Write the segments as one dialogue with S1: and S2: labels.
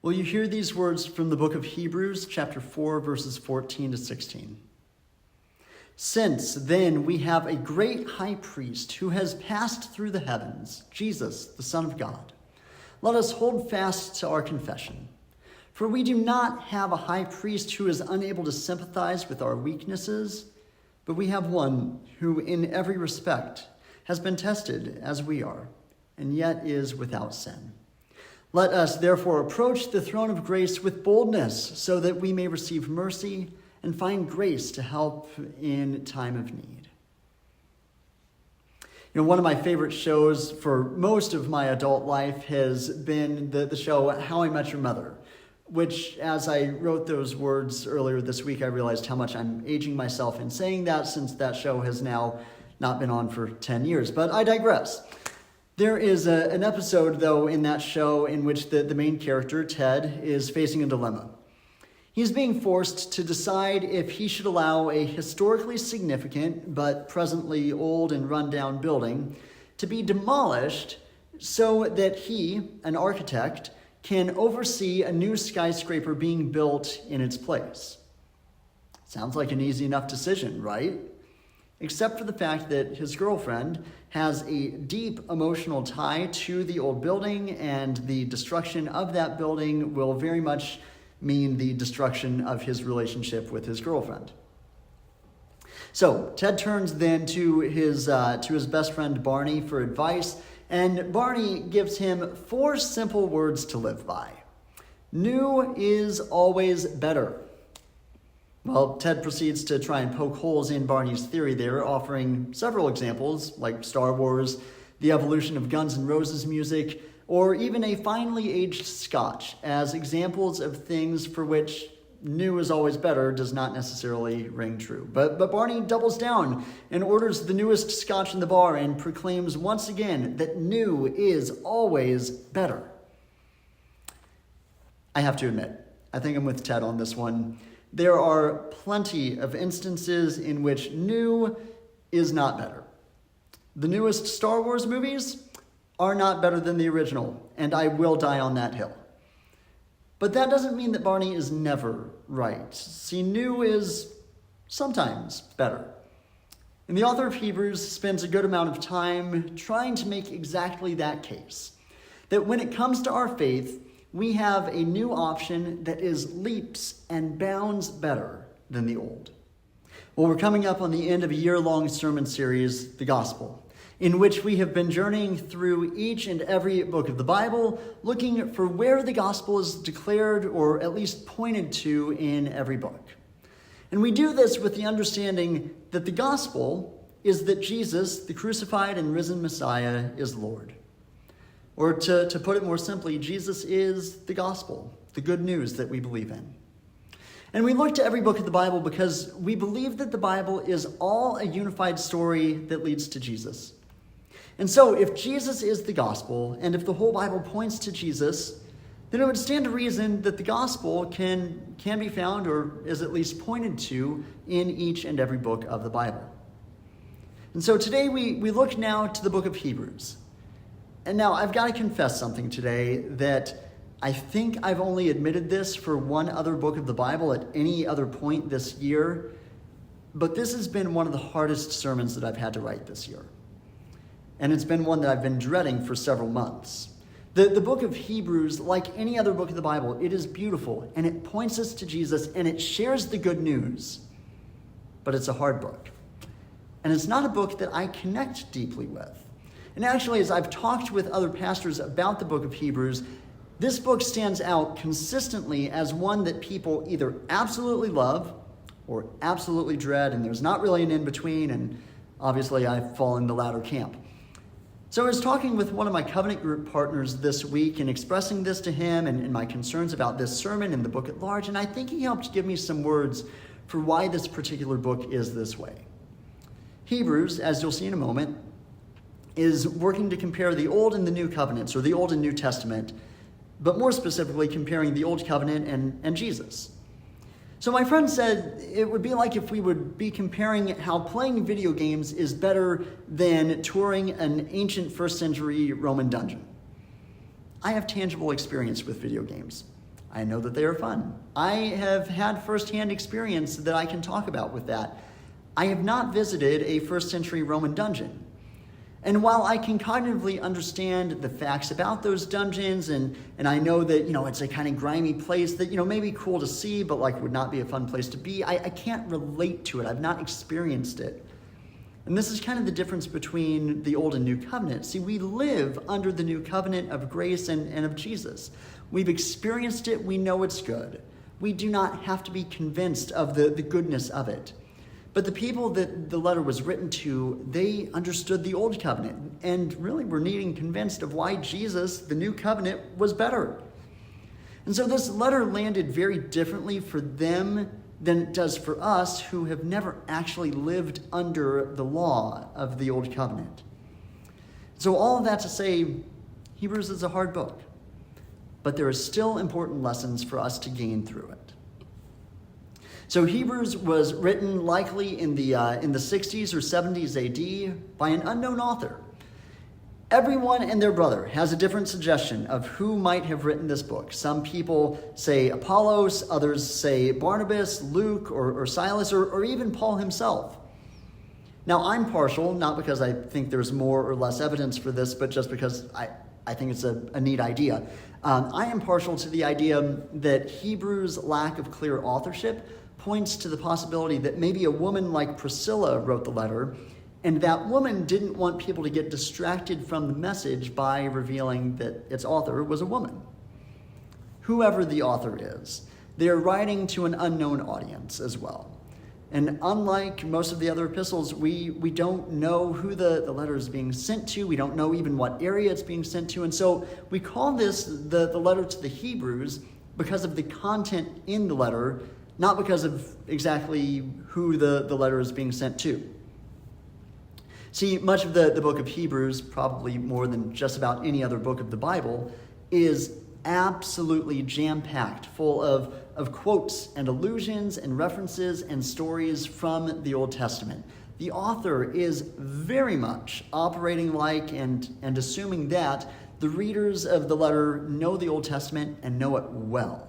S1: Will you hear these words from the book of Hebrews, chapter 4, verses 14 to 16? Since then we have a great high priest who has passed through the heavens, Jesus, the Son of God. Let us hold fast to our confession. For we do not have a high priest who is unable to sympathize with our weaknesses, but we have one who in every respect has been tested as we are, and yet is without sin. Let us therefore approach the throne of grace with boldness, so that we may receive mercy and find grace to help in time of need. One of my favorite shows for most of my adult life has been the show How I Met Your Mother, which, as I wrote those words earlier this week, I realized how much I'm aging myself in saying that, since that show has now not been on for 10 years. But I digress. There is an episode, though, in that show in which the main character, Ted, is facing a dilemma. He's being forced to decide if he should allow a historically significant but presently old and run-down building to be demolished so that he, an architect, can oversee a new skyscraper being built in its place. Sounds like an easy enough decision, right? Except for the fact that his girlfriend has a deep emotional tie to the old building, and the destruction of that building will very much mean the destruction of his relationship with his girlfriend. So Ted turns then to his best friend Barney for advice, and Barney gives him 4 simple words to live by. New is always better. Well, Ted proceeds to try and poke holes in Barney's theory there, offering several examples, like Star Wars, the evolution of Guns N' Roses music, or even a finely aged scotch, as examples of things for which new is always better does not necessarily ring true. But Barney doubles down and orders the newest scotch in the bar and proclaims once again that new is always better. I have to admit, I think I'm with Ted on this one. There are plenty of instances in which new is not better. The newest Star Wars movies are not better than the original, and I will die on that hill. But that doesn't mean that Barney is never right. See, new is sometimes better. And the author of Hebrews spends a good amount of time trying to make exactly that case. That when it comes to our faith, we have a new option that is leaps and bounds better than the old. Well, we're coming up on the end of a year-long sermon series, The Gospel, in which we have been journeying through each and every book of the Bible, looking for where the gospel is declared or at least pointed to in every book. And we do this with the understanding that the gospel is that Jesus, the crucified and risen Messiah, is Lord. Or to put it more simply, Jesus is the gospel, the good news that we believe in. And we look to every book of the Bible because we believe that the Bible is all a unified story that leads to Jesus. And so if Jesus is the gospel, and if the whole Bible points to Jesus, then it would stand to reason that the gospel can be found, or is at least pointed to, in each and every book of the Bible. And so today we look now to the book of Hebrews. And now I've got to confess something today, that I think I've only admitted this for one other book of the Bible at any other point this year, but this has been one of the hardest sermons that I've had to write this year. And it's been one that I've been dreading for several months. The book of Hebrews, like any other book of the Bible, it is beautiful, and it points us to Jesus, and it shares the good news. But it's a hard book. And it's not a book that I connect deeply with. And actually, as I've talked with other pastors about the book of Hebrews, this book stands out consistently as one that people either absolutely love or absolutely dread, and there's not really an in-between, and obviously I fall in the latter camp. So I was talking with one of my covenant group partners this week and expressing this to him and my concerns about this sermon and the book at large, and I think he helped give me some words for why this particular book is this way. Hebrews, as you'll see in a moment, is working to compare the Old and the New Covenants, or the Old and New Testament, but more specifically comparing the Old Covenant and Jesus. So my friend said it would be like if we would be comparing how playing video games is better than touring an ancient first century Roman dungeon. I have tangible experience with video games. I know that they are fun. I have had firsthand experience that I can talk about with that. I have not visited a first century Roman dungeon. And while I can cognitively understand the facts about those dungeons, and I know that, it's a kind of grimy place that, may be cool to see, but would not be a fun place to be, I can't relate to it. I've not experienced it. And this is kind of the difference between the Old and New Covenant. See, we live under the New Covenant of grace and of Jesus. We've experienced it. We know it's good. We do not have to be convinced of the goodness of it. But the people that the letter was written to, they understood the Old Covenant and really were needing convinced of why Jesus, the New Covenant, was better. And so this letter landed very differently for them than it does for us who have never actually lived under the law of the Old Covenant. So all of that to say, Hebrews is a hard book, but there are still important lessons for us to gain through it. So Hebrews was written likely in the 60s or 70s AD by an unknown author. Everyone and their brother has a different suggestion of who might have written this book. Some people say Apollos, others say Barnabas, Luke, or Silas, or even Paul himself. Now, I'm partial, not because I think there's more or less evidence for this, but just because I think it's a neat idea. I am partial to the idea that Hebrews' lack of clear authorship points to the possibility that maybe a woman like Priscilla wrote the letter, and that woman didn't want people to get distracted from the message by revealing that its author was a woman. Whoever the author is, they are writing to an unknown audience as well. And unlike most of the other epistles, we don't know who the letter is being sent to. We don't know even what area it's being sent to. And so we call this the letter to the Hebrews because of the content in the letter, not because of exactly who the letter is being sent to. See, much of the book of Hebrews, probably more than just about any other book of the Bible, is absolutely jam-packed, full of quotes and allusions and references and stories from the Old Testament. The author is very much operating like and assuming that the readers of the letter know the Old Testament and know it well.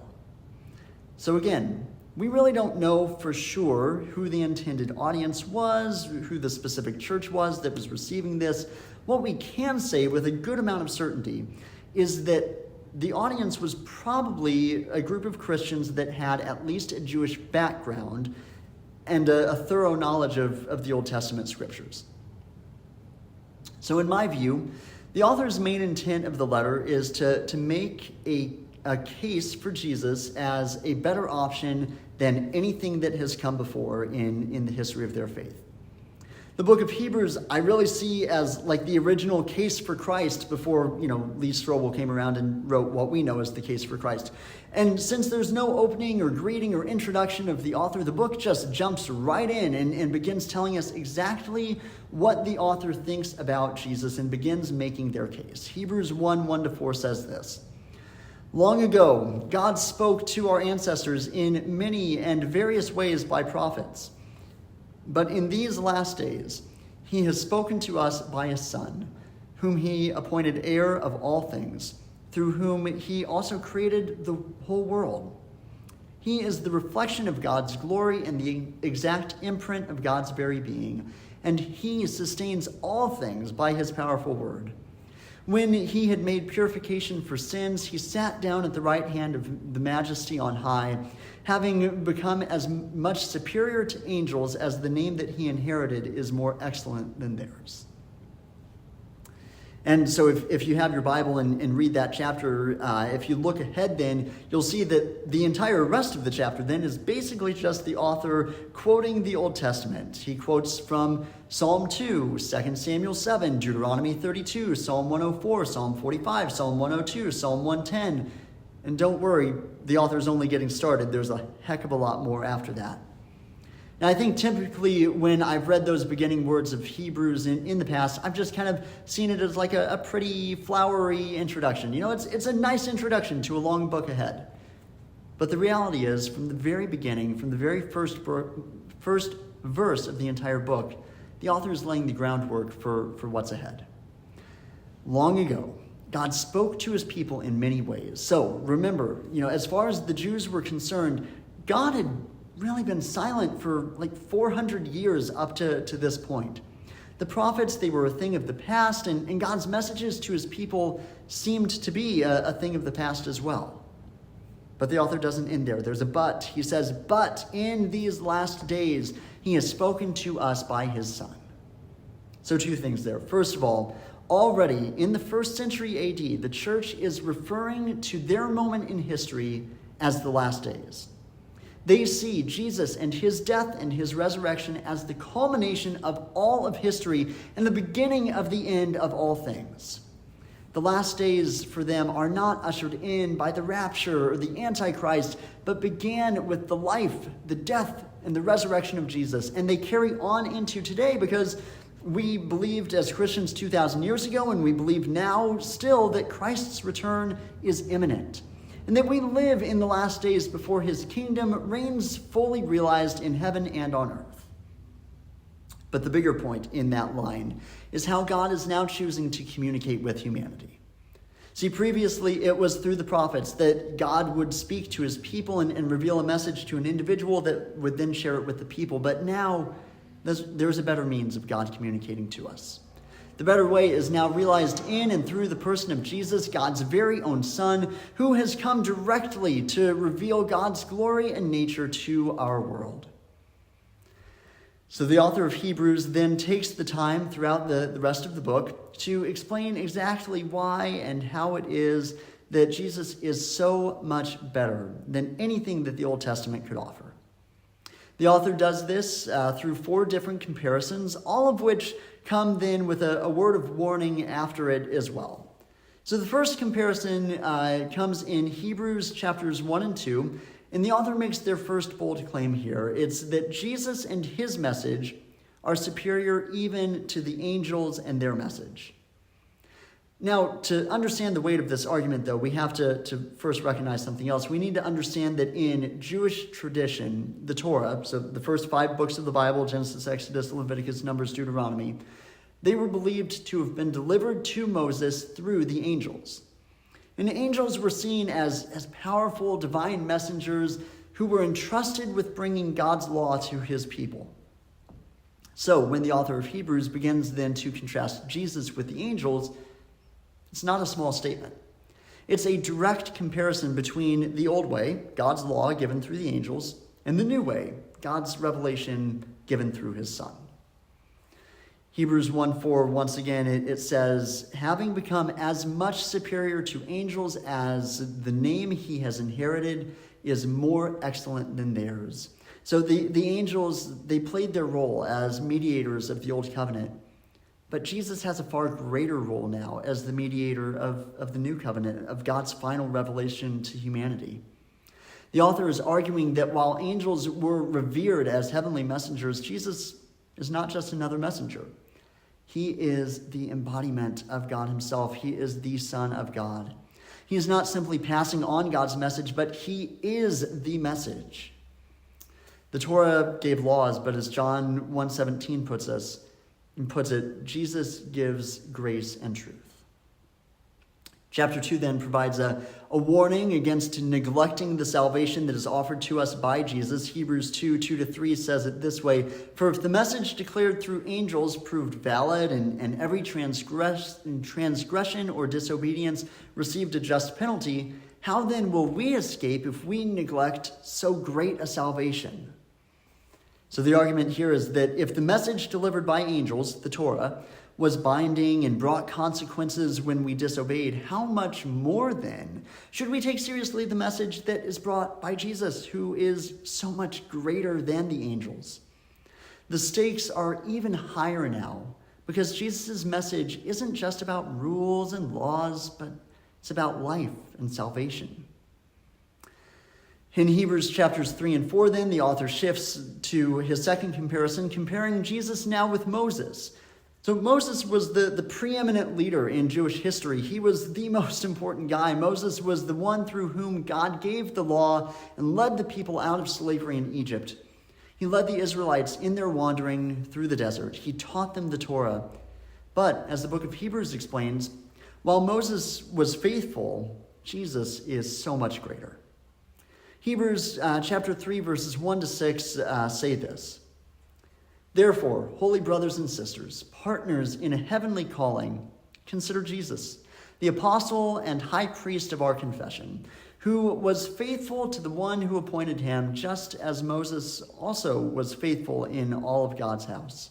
S1: So again, we really don't know for sure who the intended audience was, who the specific church was that was receiving this. What we can say with a good amount of certainty is that the audience was probably a group of Christians that had at least a Jewish background and a thorough knowledge of the Old Testament scriptures. So in my view, the author's main intent of the letter is to make a case for Jesus as a better option than anything that has come before in the history of their faith. The book of Hebrews, I really see as like the original case for Christ before, Lee Strobel came around and wrote what we know as the case for Christ. And since there's no opening or greeting or introduction of the author, the book just jumps right in and begins telling us exactly what the author thinks about Jesus and begins making their case. Hebrews 1:1-4 says this: "Long ago, God spoke to our ancestors in many and various ways by prophets. But in these last days, he has spoken to us by a Son, whom he appointed heir of all things, through whom he also created the whole world. He is the reflection of God's glory and the exact imprint of God's very being, and he sustains all things by his powerful word. When he had made purification for sins, he sat down at the right hand of the Majesty on high, having become as much superior to angels as the name that he inherited is more excellent than theirs." And so if you have your Bible and read that chapter, if you look ahead then, you'll see that the entire rest of the chapter then is basically just the author quoting the Old Testament. He quotes from Psalm 2, 2 Samuel 7, Deuteronomy 32, Psalm 104, Psalm 45, Psalm 102, Psalm 110. And don't worry, the author's only getting started. There's a heck of a lot more after that. Now, I think typically when I've read those beginning words of Hebrews in the past, I've just kind of seen it as like a pretty flowery introduction. It's a nice introduction to a long book ahead. But the reality is, from the very beginning, from the very first verse of the entire book, the author is laying the groundwork for what's ahead. Long ago, God spoke to his people in many ways. So remember, as far as the Jews were concerned, God had really been silent for like 400 years up to this point. The prophets, they were a thing of the past, and God's messages to his people seemed to be a thing of the past as well. But the author doesn't end there. There's a but. He says, but in these last days, he has spoken to us by his Son. So 2 things there. First of all, already in the 1st century AD, the church is referring to their moment in history as the last days. They see Jesus and his death and his resurrection as the culmination of all of history and the beginning of the end of all things. The last days for them are not ushered in by the rapture or the Antichrist, but began with the life, the death, and the resurrection of Jesus. And they carry on into today because we believed as Christians 2,000 years ago, and we believe now still, that Christ's return is imminent, and that we live in the last days before his kingdom reigns fully realized in heaven and on earth. But the bigger point in that line is how God is now choosing to communicate with humanity. See, previously it was through the prophets that God would speak to his people and reveal a message to an individual that would then share it with the people. But now there's a better means of God communicating to us. The better way is now realized in and through the person of Jesus, God's very own Son, who has come directly to reveal God's glory and nature to our world. So the author of Hebrews then takes the time throughout the rest of the book to explain exactly why and how it is that Jesus is so much better than anything that the Old Testament could offer. The author does this through 4 different comparisons, all of which come then with a word of warning after it as well. So the first comparison comes in Hebrews chapters 1 and 2, and the author makes their first bold claim here. It's that Jesus and his message are superior even to the angels and their message. Now, to understand the weight of this argument, though, we have to first recognize something else. We need to understand that in Jewish tradition, the Torah, so the first 5 books of the Bible, Genesis, Exodus, Leviticus, Numbers, Deuteronomy, they were believed to have been delivered to Moses through the angels. And the angels were seen as powerful divine messengers who were entrusted with bringing God's law to his people. So when the author of Hebrews begins then to contrast Jesus with the angels, it's not a small statement. It's a direct comparison between the old way, God's law given through the angels, and the new way, God's revelation given through his Son. Hebrews 1:4, once again, it says, having become as much superior to angels as the name he has inherited is more excellent than theirs. So the angels, they played their role as mediators of the old covenant. But Jesus has a far greater role now as the mediator of the new covenant, of God's final revelation to humanity. The author is arguing that while angels were revered as heavenly messengers, Jesus is not just another messenger. He is the embodiment of God himself. He is the Son of God. He is not simply passing on God's message, but he is the message. The Torah gave laws, but as John 1:17 puts it, Jesus gives grace and truth. Chapter 2 then provides a warning against neglecting the salvation that is offered to us by Jesus. Hebrews 2:2-3 says it this way, for if the message declared through angels proved valid and every transgression or disobedience received a just penalty, how then will we escape if we neglect so great a salvation? So the argument here is that if the message delivered by angels, the Torah, was binding and brought consequences when we disobeyed, how much more then should we take seriously the message that is brought by Jesus, who is so much greater than the angels? The stakes are even higher now because Jesus' message isn't just about rules and laws, but it's about life and salvation. In Hebrews chapters 3 and 4, then, the author shifts to his second comparison, comparing Jesus now with Moses. So Moses was the preeminent leader in Jewish history. He was the most important guy. Moses was the one through whom God gave the law and led the people out of slavery in Egypt. He led the Israelites in their wandering through the desert. He taught them the Torah. But, as the book of Hebrews explains, While Moses was faithful, Jesus is so much greater. Hebrews chapter 3, verses 1 to 6 say this. Therefore, holy brothers and sisters, partners in a heavenly calling, consider Jesus, the apostle and high priest of our confession, who was faithful to the one who appointed him, just as Moses also was faithful in all of God's house.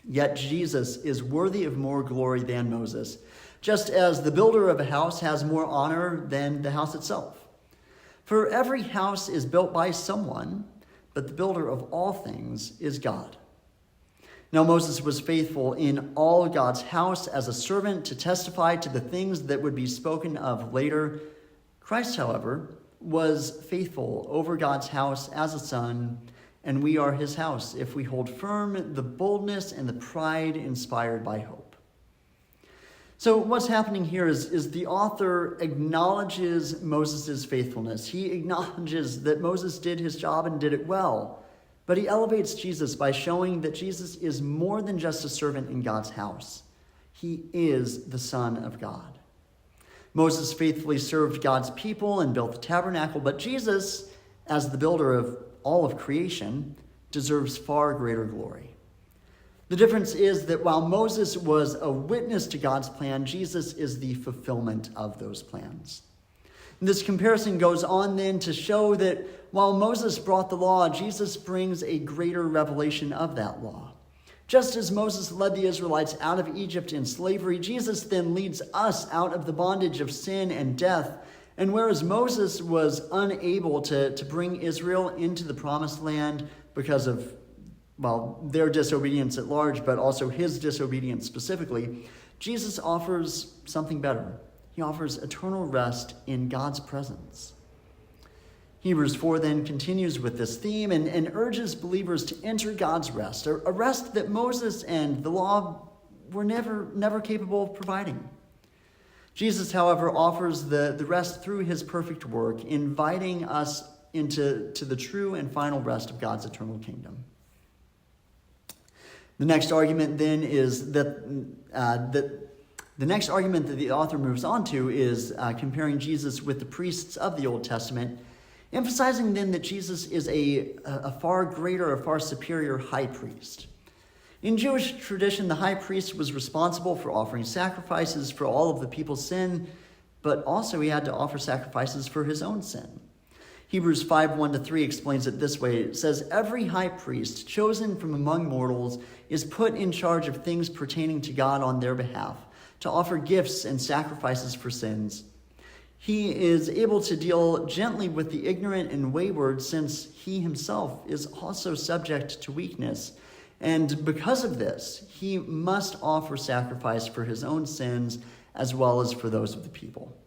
S1: Yet Jesus is worthy of more glory than Moses, just as the builder of a house has more honor than the house itself. For every house is built by someone, but the builder of all things is God. Now Moses was faithful in all God's house as a servant to testify to the things that would be spoken of later. Christ, however, was faithful over God's house as a son, and we are his house if we hold firm the boldness and the pride inspired by hope. So what's happening here is the author acknowledges Moses' faithfulness. He acknowledges that Moses did his job and did it well. But he elevates Jesus by showing that Jesus is more than just a servant in God's house. He is the Son of God. Moses faithfully served God's people and built the tabernacle, but Jesus, as the builder of all of creation, deserves far greater glory. The difference is that while Moses was a witness to God's plan, Jesus is the fulfillment of those plans. And this comparison goes on then to show that while Moses brought the law, Jesus brings a greater revelation of that law. Just as Moses led the Israelites out of Egypt in slavery, Jesus then leads us out of the bondage of sin and death. And whereas Moses was unable to bring Israel into the promised land because of their disobedience at large, but also his disobedience specifically, Jesus offers something better. He offers eternal rest in God's presence. Hebrews 4 then continues with this theme and urges believers to enter God's rest, a rest that Moses and the law were never capable of providing. Jesus, however, offers the rest through his perfect work, inviting us into the true and final rest of God's eternal kingdom. The next argument then is that the next argument that the author moves on to is comparing Jesus with the priests of the Old Testament, emphasizing then that Jesus is a far greater, a far superior high priest. In Jewish tradition, the high priest was responsible for offering sacrifices for all of the people's sin, but also he had to offer sacrifices for his own sin. Hebrews 5:1-3 explains it this way. It says, every high priest chosen from among mortals is put in charge of things pertaining to God on their behalf, to offer gifts and sacrifices for sins. He is able to deal gently with the ignorant and wayward, since he himself is also subject to weakness. And because of this, he must offer sacrifice for his own sins as well as for those of the people.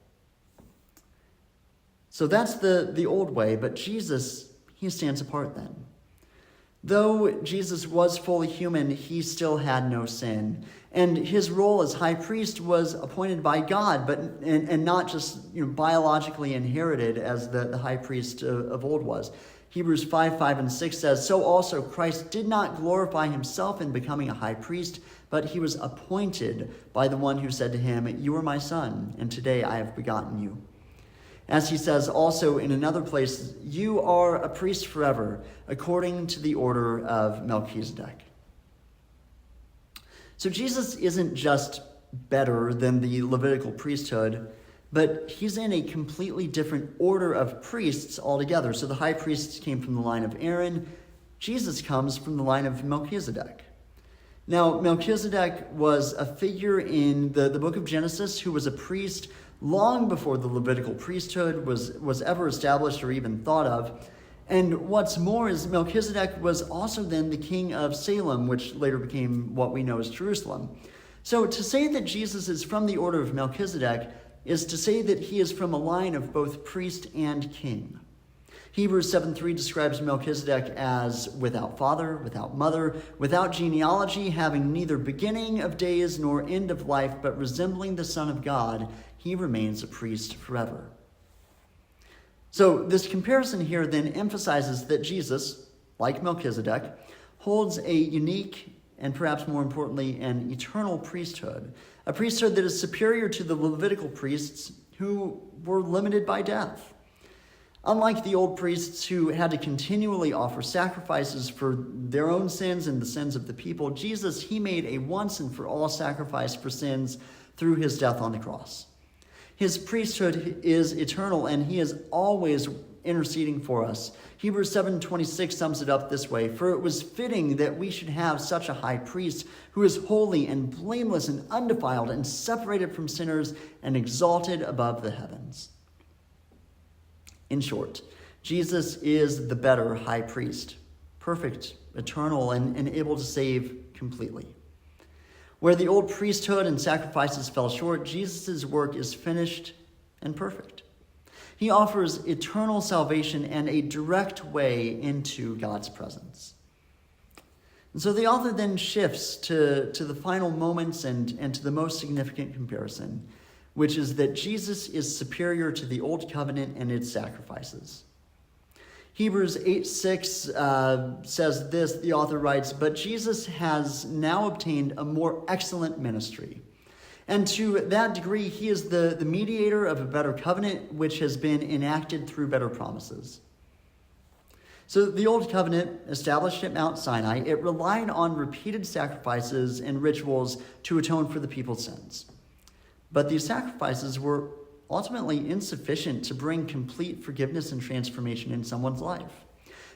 S1: So that's the old way, but Jesus, he stands apart then. Though Jesus was fully human, he still had no sin. And his role as high priest was appointed by God, and not just biologically inherited as the high priest of old was. Hebrews 5:5-6 says, so also Christ did not glorify himself in becoming a high priest, but he was appointed by the one who said to him, you are my son, and today I have begotten you. As he says also in another place, you are a priest forever, according to the order of Melchizedek. So Jesus isn't just better than the Levitical priesthood, but he's in a completely different order of priests altogether. So the high priests came from the line of Aaron. Jesus comes from the line of Melchizedek. Now, Melchizedek was a figure in the book of Genesis who was a priest long before the Levitical priesthood was ever established or even thought of. And what's more is Melchizedek was also then the king of Salem, which later became what we know as Jerusalem. So to say that Jesus is from the order of Melchizedek is to say that he is from a line of both priest and king. Hebrews 7:3 describes Melchizedek as without father, without mother, without genealogy, having neither beginning of days nor end of life, but resembling the Son of God. He remains a priest forever. So this comparison here then emphasizes that Jesus, like Melchizedek, holds a unique and perhaps more importantly, an eternal priesthood, a priesthood that is superior to the Levitical priests who were limited by death. Unlike the old priests who had to continually offer sacrifices for their own sins and the sins of the people, Jesus, he made a once and for all sacrifice for sins through his death on the cross. His priesthood is eternal, and he is always interceding for us. Hebrews 7:26 sums it up this way: "For it was fitting that we should have such a high priest who is holy and blameless and undefiled and separated from sinners and exalted above the heavens." In short, Jesus is the better high priest, perfect, eternal, and able to save completely. Where the old priesthood and sacrifices fell short, Jesus' work is finished and perfect. He offers eternal salvation and a direct way into God's presence. And so the author then shifts to the final moments and to the most significant comparison, which is that Jesus is superior to the old covenant and its sacrifices. Hebrews 8:6 says this, the author writes, "But Jesus has now obtained a more excellent ministry. And to that degree, he is the mediator of a better covenant, which has been enacted through better promises." So the old covenant, established at Mount Sinai, it relied on repeated sacrifices and rituals to atone for the people's sins. But these sacrifices were ultimately insufficient to bring complete forgiveness and transformation in someone's life.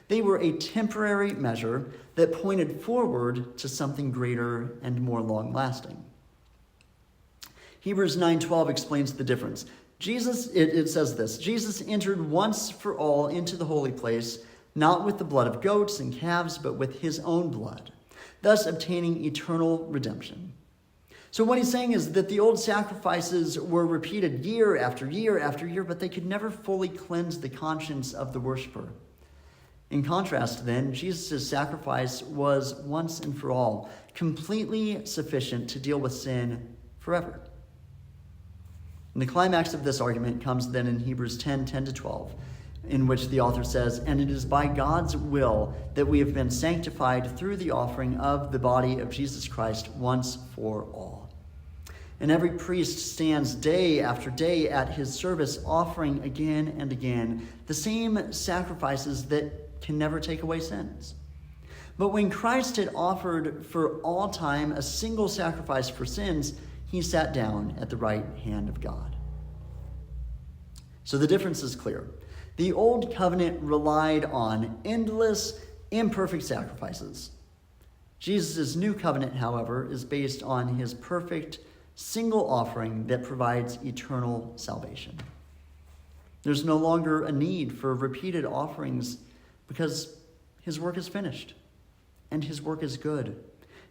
S1: They were a temporary measure that pointed forward to something greater and more long-lasting. Hebrews 9:12 explains the difference. It says this: "Jesus entered once for all into the holy place, not with the blood of goats and calves, but with his own blood, thus obtaining eternal redemption." So what he's saying is that the old sacrifices were repeated year after year after year, but they could never fully cleanse the conscience of the worshiper. In contrast, then, Jesus' sacrifice was once and for all, completely sufficient to deal with sin forever. And the climax of this argument comes then in Hebrews 10:10-12, in which the author says, "And it is by God's will that we have been sanctified through the offering of the body of Jesus Christ once for all. And every priest stands day after day at his service, offering again and again the same sacrifices that can never take away sins. But when Christ had offered for all time a single sacrifice for sins, he sat down at the right hand of God." So the difference is clear. The old covenant relied on endless, imperfect sacrifices. Jesus' new covenant, however, is based on his perfect, single offering that provides eternal salvation. There's no longer a need for repeated offerings because his work is finished, and his work is good.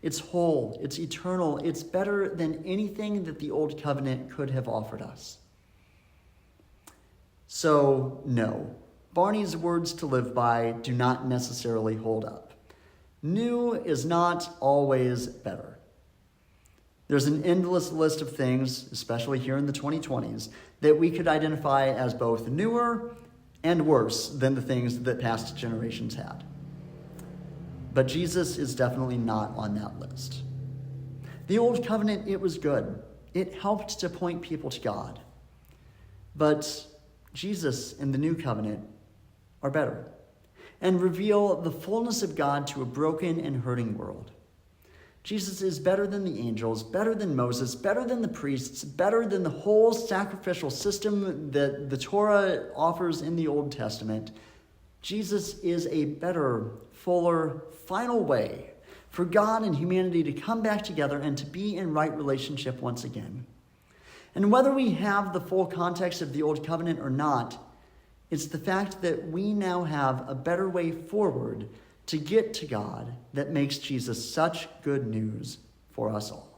S1: It's whole, it's eternal, it's better than anything that the old covenant could have offered us. So, no, Barney's words to live by do not necessarily hold up. New is not always better. There's an endless list of things, especially here in the 2020s, that we could identify as both newer and worse than the things that past generations had. But Jesus is definitely not on that list. The old covenant, it was good. It helped to point people to God. But Jesus and the new covenant are better and reveal the fullness of God to a broken and hurting world. Jesus is better than the angels, better than Moses, better than the priests, better than the whole sacrificial system that the Torah offers in the Old Testament. Jesus is a better, fuller, final way for God and humanity to come back together and to be in right relationship once again. And whether we have the full context of the Old Covenant or not, it's the fact that we now have a better way forward to get to God that makes Jesus such good news for us all.